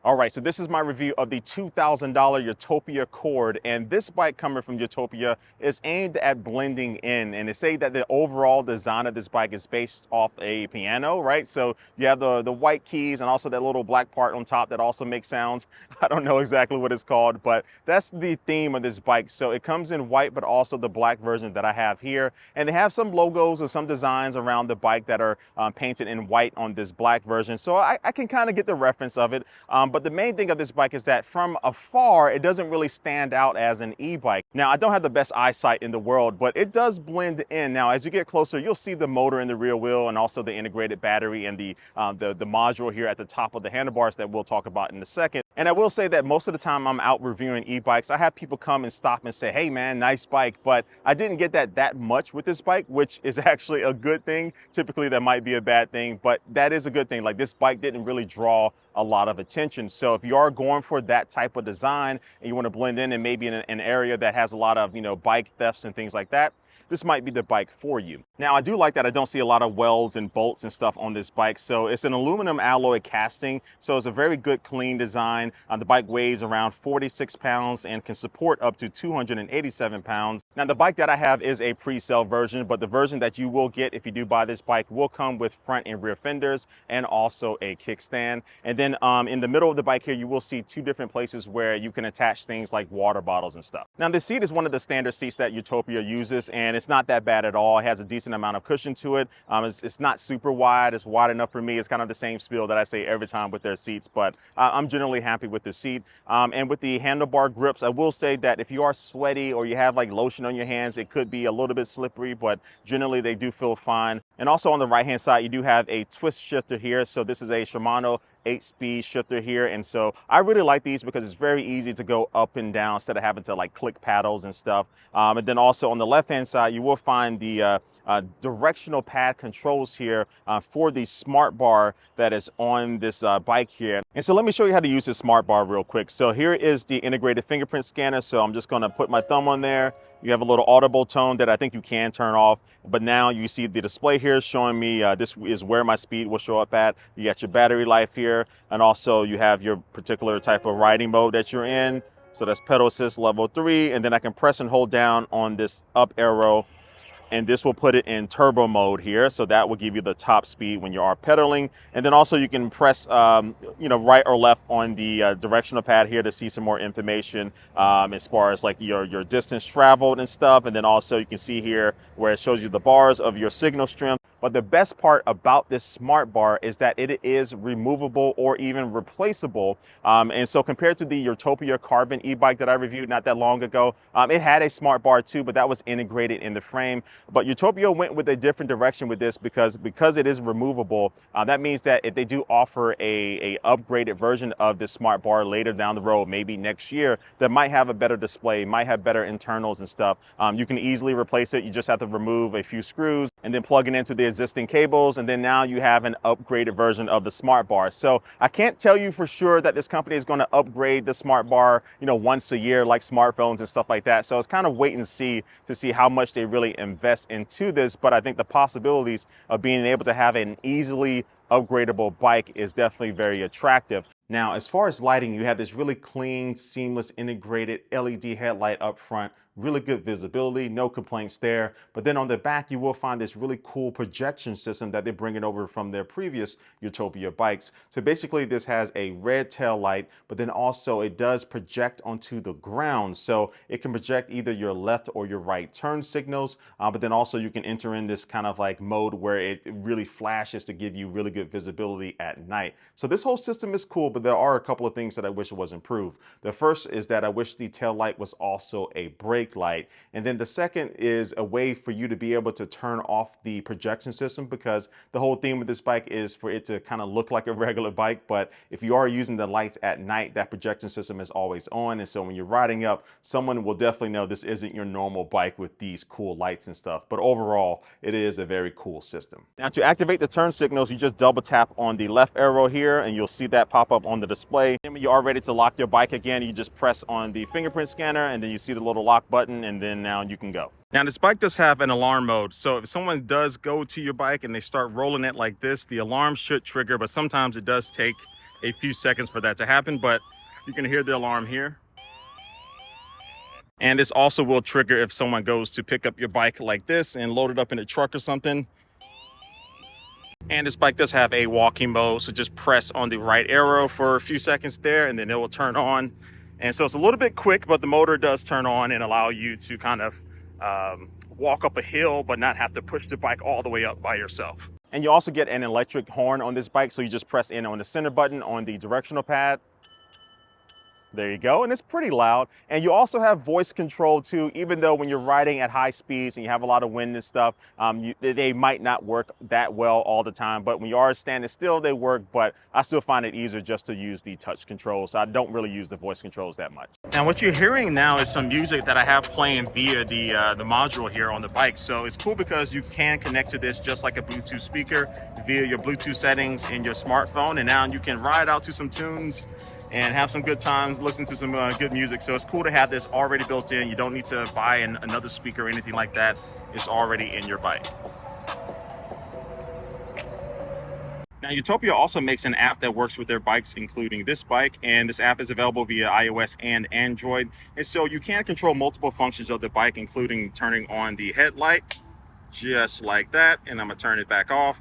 All right, so this is my review of the $2,000 Urtopia Chord, and this bike coming from Urtopia is aimed at blending in, and they say that the overall design of this bike is based off a piano, right? So you have the white keys and also that little black part on top that also makes sounds. I don't know exactly what it's called, but that's the theme of this bike. So it comes in white, but also the black version that I have here, and they have some logos or some designs around the bike that are painted in white on this black version. So I can kind of get the reference of it. But the main thing of this bike is that from afar, it doesn't really stand out as an e-bike. Now, I don't have the best eyesight in the world, but it does blend in. Now, as you get closer, you'll see the motor in the rear wheel and also the integrated battery and the module here at the top of the handlebars that we'll talk about in a second. And I will say that most of the time I'm out reviewing e-bikes, I have people come and stop and say, hey man, nice bike, but I didn't get that much with this bike, which is actually a good thing. Typically that might be a bad thing, but that is a good thing. Like, this bike didn't really draw a lot of attention. So if you are going for that type of design and you want to blend in and maybe in an area that has a lot of, bike thefts and things like that, this might be the bike for you. Now, I do like that I don't see a lot of welds and bolts and stuff on this bike. So it's an aluminum alloy casting. So it's a very good, clean design. The bike weighs around 46 pounds and can support up to 287 pounds. Now, the bike that I have is a pre-sale version, but the version that you will get if you do buy this bike will come with front and rear fenders and also a kickstand. And then in the middle of the bike here, you will see two different places where you can attach things like water bottles and stuff. Now, the seat is one of the standard seats that Urtopia uses, and it's not that bad at all. It has a decent amount of cushion to it. It's not super wide. It's wide enough for me. It's kind of the same spiel that I say every time with their seats, but I'm generally happy with the seat. And with the handlebar grips, I will say that if you are sweaty or you have like lotion on your hands, it could be a little bit slippery, but generally they do feel fine. And also on the right hand side, you do have a twist shifter here. So this is a Shimano 8-speed shifter here, and so I really like these because it's very easy to go up and down instead of having to like click paddles and stuff. And then also on the left hand side, you will find the directional pad controls here for the smart bar that is on this bike here. And so let me show you how to use this smart bar real quick. So here is the integrated fingerprint scanner. So I'm just going to put my thumb on there. You have a little audible tone that I think you can turn off, but now you see the display here showing me this is where my speed will show up at. You got your battery life here, and also you have your particular type of riding mode that you're in. So that's pedal assist level 3, and then I can press and hold down on this up arrow, and this will put it in turbo mode here. So that will give you the top speed when you are pedaling. And then also you can press, right or left on the directional pad here to see some more information as far as like your distance traveled and stuff. And then also you can see here where it shows you the bars of your signal strength. But the best part about this smart bar is that it is removable or even replaceable. And so compared to the Urtopia Carbon e-bike that I reviewed not that long ago, it had a smart bar too, but that was integrated in the frame. But Urtopia went with a different direction with this because it is removable. That means that if they do offer a upgraded version of this smart bar later down the road, maybe next year, that might have a better display, might have better internals and stuff, you can easily replace it. You just have to remove a few screws and then plug it into the existing cables, and then now you have an upgraded version of the smart bar. So I can't tell you for sure that this company is going to upgrade the smart bar, once a year like smartphones and stuff like that. So it's kind of wait and see to see how much they really invest into this. But I think the possibilities of being able to have an easily upgradable bike is definitely very attractive. Now, as far as lighting, you have this really clean, seamless, integrated LED headlight up front. Really good visibility, no complaints there. But then on the back, you will find this really cool projection system that they're bringing over from their previous Urtopia bikes. So basically this has a red tail light, but then also it does project onto the ground. So it can project either your left or your right turn signals, but then also you can enter in this kind of like mode where it really flashes to give you really good visibility at night. So this whole system is cool, but there are a couple of things that I wish was improved. The first is that I wish the tail light was also a brake light. And then the second is a way for you to be able to turn off the projection system, because the whole theme of this bike is for it to kind of look like a regular bike. But if you are using the lights at night, that projection system is always on. And so when you're riding up, someone will definitely know this isn't your normal bike with these cool lights and stuff. But overall, it is a very cool system. Now, to activate the turn signals, you just double tap on the left arrow here and you'll see that pop up on the display. And when you are ready to lock your bike again, you just press on the fingerprint scanner and then you see the little lock button, and then now you can go. Now, this bike does have an alarm mode. So if someone does go to your bike and they start rolling it like this, the alarm should trigger, but sometimes it does take a few seconds for that to happen, but you can hear the alarm here. And this also will trigger if someone goes to pick up your bike like this and load it up in a truck or something. And this bike does have a walking mode, so just press on the right arrow for a few seconds there and then it will turn on. And so it's a little bit quick, but the motor does turn on and allow you to kind of walk up a hill but not have to push the bike all the way up by yourself. And you also get an electric horn on this bike, so you just press in on the center button on the directional pad. There you go, and it's pretty loud. And you also have voice control too, even though when you're riding at high speeds and you have a lot of wind and stuff, they might not work that well all the time, but when you are standing still, they work, but I still find it easier just to use the touch controls, so I don't really use the voice controls that much. Now what you're hearing now is some music that I have playing via the module here on the bike, so it's cool because you can connect to this just like a Bluetooth speaker via your Bluetooth settings in your smartphone, and now you can ride out to some tunes and have some good times, listen to some good music. So it's cool to have this already built in. You don't need to buy another speaker or anything like that. It's already in your bike. Now, Urtopia also makes an app that works with their bikes, including this bike, and this app is available via iOS and Android. And so you can control multiple functions of the bike, including turning on the headlight, just like that. And I'm gonna turn it back off,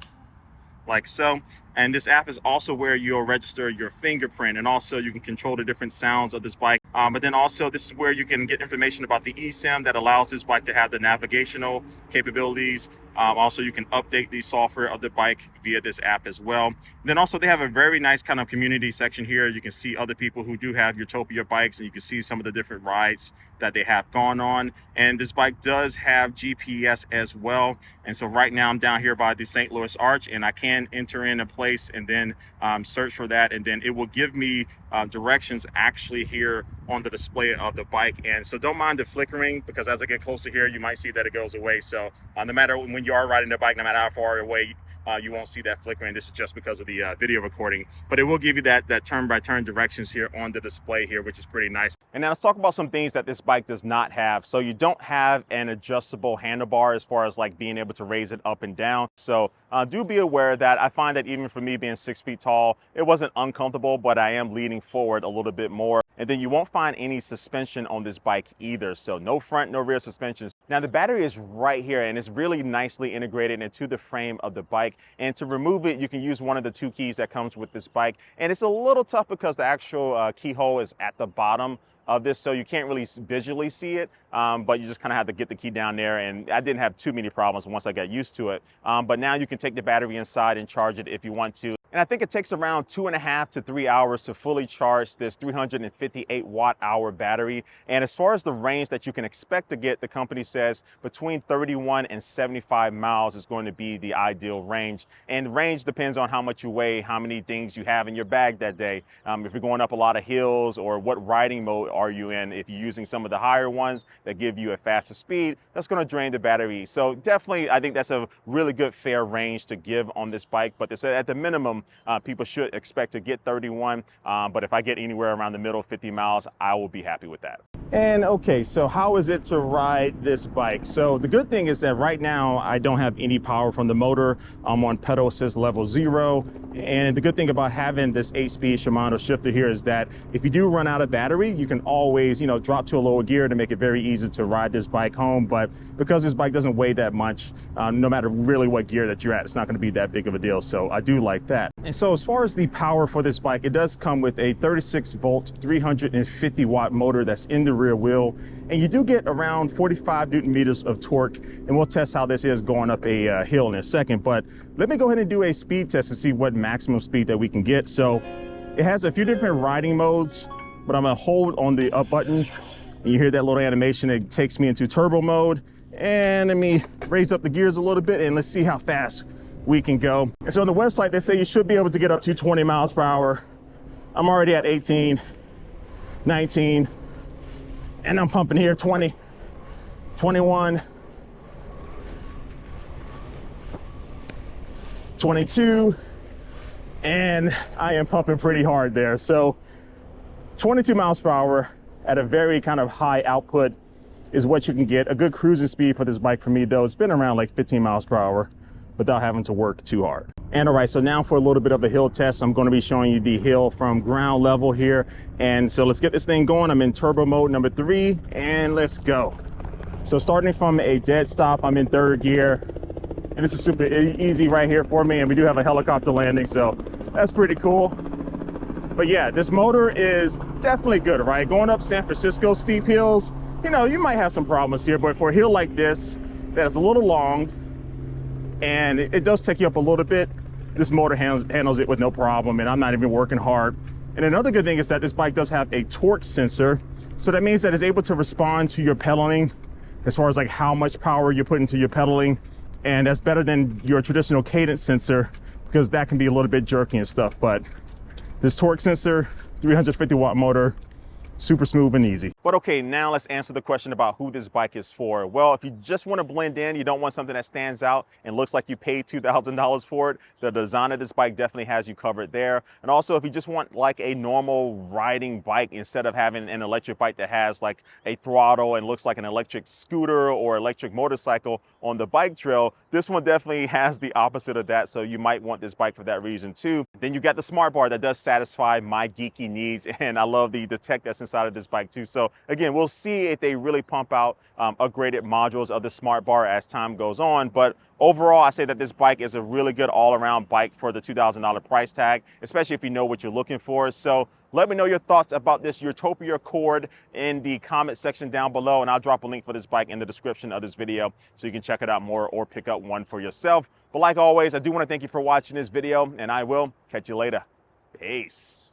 like so. And this app is also where you'll register your fingerprint, and also you can control the different sounds of this bike. But then also this is where you can get information about the eSIM that allows this bike to have the navigational capabilities. Also, you can update the software of the bike via this app as well. And then also they have a very nice kind of community section here. You can see other people who do have Urtopia bikes, and you can see some of the different rides that they have gone on. And this bike does have GPS as well. And so right now I'm down here by the St. Louis Arch, and I can enter in a place and then search for that, and then it will give me directions actually here on the display of the bike. And so don't mind the flickering, because as I get closer here, you might see that it goes away. So no matter when you are riding the bike, no matter how far away, you won't see that flickering. This is just because of the video recording, but it will give you that turn-by-turn directions here on the display here, which is pretty nice. And now let's talk about some things that this bike does not have. So you don't have an adjustable handlebar as far as like being able to raise it up and down. So do be aware of that. I find that even for me being 6 feet tall, it wasn't uncomfortable, but I am leaning forward a little bit more. And then you won't find any suspension on this bike either. So no front, no rear suspensions. Now the battery is right here, and it's really nicely integrated into the frame of the bike. And to remove it, you can use one of the 2 keys that comes with this bike. And it's a little tough because the actual keyhole is at the bottom of this, so you can't really visually see it, but you just kind of have to get the key down there, and I didn't have too many problems once I got used to it. But now you can take the battery inside and charge it if you want to. And I think it takes around 2.5 to 3 hours to fully charge this 358 watt-hour battery. And as far as the range that you can expect to get, the company says between 31 and 75 miles is going to be the ideal range. And range depends on how much you weigh, how many things you have in your bag that day. If you're going up a lot of hills, or what riding mode are you in. If you're using some of the higher ones that give you a faster speed, that's going to drain the battery. So definitely, I think that's a really good fair range to give on this bike. But they said at the minimum, people should expect to get 31. But if I get anywhere around the middle, 50 miles, I will be happy with that. And okay, so how is it to ride this bike? So the good thing is that right now I don't have any power from the motor. I'm on pedal assist level 0. And the good thing about having this 8-speed Shimano shifter here is that if you do run out of battery, you can always, drop to a lower gear to make it very easy to ride this bike home. But because this bike doesn't weigh that much, no matter really what gear that you're at, it's not going to be that big of a deal. So I do like that. And so as far as the power for this bike, it does come with a 36 volt, 350 watt motor that's in the rear wheel. And you do get around 45 Newton meters of torque. And we'll test how this is going up a hill in a second. But let me go ahead and do a speed test and see what maximum speed that we can get. So it has a few different riding modes, but I'm gonna hold on the up button. And you hear that little animation. It takes me into turbo mode. And let me raise up the gears a little bit, and let's see how fast we can go. And so on the website, they say you should be able to get up to 20 miles per hour. I'm already at 18, 19, and I'm pumping here, 20, 21, 22, and I am pumping pretty hard there. So 22 miles per hour at a very kind of high output is what you can get. A good cruising speed for this bike for me though, it's been around like 15 miles per hour. without having to work too hard. And all right, so now for a little bit of a hill test, I'm going to be showing you the hill from ground level here. And so let's get this thing going. I'm in turbo mode number 3 and let's go. So starting from a dead stop, I'm in 3rd gear. And this is super easy right here for me. And we do have a helicopter landing, so that's pretty cool. But yeah, this motor is definitely good, right? Going up San Francisco steep hills, you know, you might have some problems here, but for a hill like this, that is a little long, and it does take you up a little bit, this motor handles it with no problem, and I'm not even working hard. And another good thing is that this bike does have a torque sensor, so that means that it's able to respond to your pedaling as far as like how much power you put into your pedaling, and that's better than your traditional cadence sensor because that can be a little bit jerky and stuff. But this torque sensor, 350 watt motor, super smooth and easy. But okay, now let's answer the question about who this bike is for. Well, if you just want to blend in, you don't want something that stands out and looks like you paid $2,000 for it, the design of this bike definitely has you covered there. And also, if you just want like a normal riding bike instead of having an electric bike that has like a throttle and looks like an electric scooter or electric motorcycle on the bike trail, this one definitely has the opposite of that. So you might want this bike for that reason too. Then you got the smart bar that does satisfy my geeky needs. And I love the tech that's inside of this bike too. So again, we'll see if they really pump out upgraded modules of the smart bar as time goes on. But overall, I say that this bike is a really good all-around bike for the $2,000 price tag, especially if you know what you're looking for. So let me know your thoughts about this Urtopia Chord in the comment section down below, and I'll drop a link for this bike in the description of this video so you can check it out more or pick up one for yourself. But like always, I do want to thank you for watching this video, and I will catch you later. Peace.